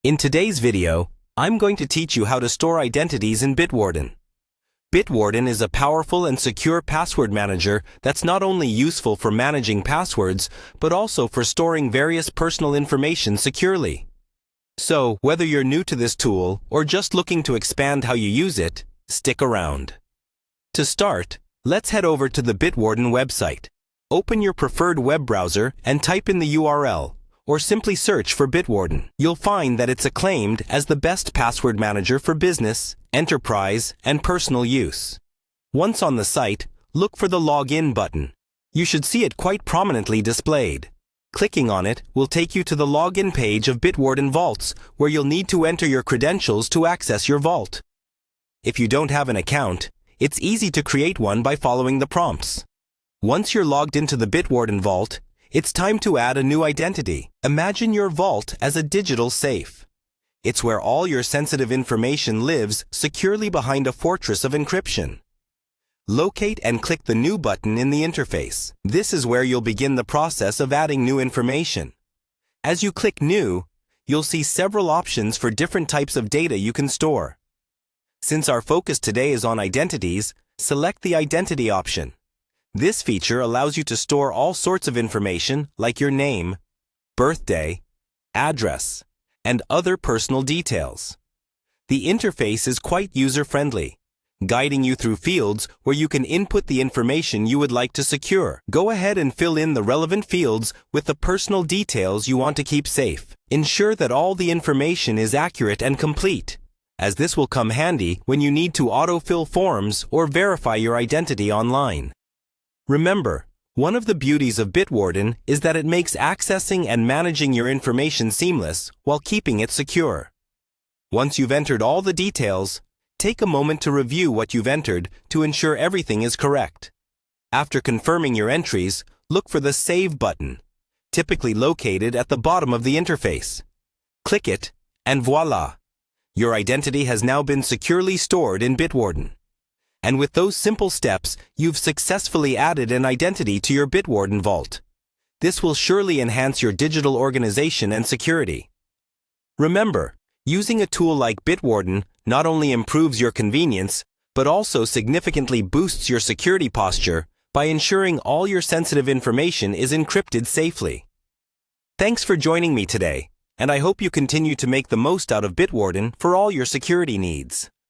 In today's video, I'm going to teach you how to store identities in Bitwarden. Bitwarden is a powerful and secure password manager that's not only useful for managing passwords, but also for storing various personal information securely. So, whether you're new to this tool or just looking to expand how you use it, stick around. To start, let's head over to the Bitwarden website. Open your preferred web browser and type in the URL, or simply search for Bitwarden. You'll find that it's acclaimed as the best password manager for business, enterprise, and personal use. Once on the site, look for the Login button. You should see it quite prominently displayed. Clicking on it will take you to the login page of Bitwarden Vaults, where you'll need to enter your credentials to access your vault. If you don't have an account, it's easy to create one by following the prompts. Once you're logged into the Bitwarden Vault, it's time to add a new identity. Imagine your vault as a digital safe. It's where all your sensitive information lives securely behind a fortress of encryption. Locate and click the New button in the interface. This is where you'll begin the process of adding new information. As you click New, you'll see several options for different types of data you can store. Since our focus today is on identities, select the Identity option. This feature allows you to store all sorts of information like your name, birthday, address, and other personal details. The interface is quite user-friendly, guiding you through fields where you can input the information you would like to secure. Go ahead and fill in the relevant fields with the personal details you want to keep safe. Ensure that all the information is accurate and complete, as this will come handy when you need to autofill forms or verify your identity online. Remember, one of the beauties of Bitwarden is that it makes accessing and managing your information seamless while keeping it secure. Once you've entered all the details, take a moment to review what you've entered to ensure everything is correct. After confirming your entries, look for the Save button, typically located at the bottom of the interface. Click it, and voila! Your identity has now been securely stored in Bitwarden. And with those simple steps, you've successfully added an identity to your Bitwarden vault. This will surely enhance your digital organization and security. Remember, using a tool like Bitwarden not only improves your convenience, but also significantly boosts your security posture by ensuring all your sensitive information is encrypted safely. Thanks for joining me today, and I hope you continue to make the most out of Bitwarden for all your security needs.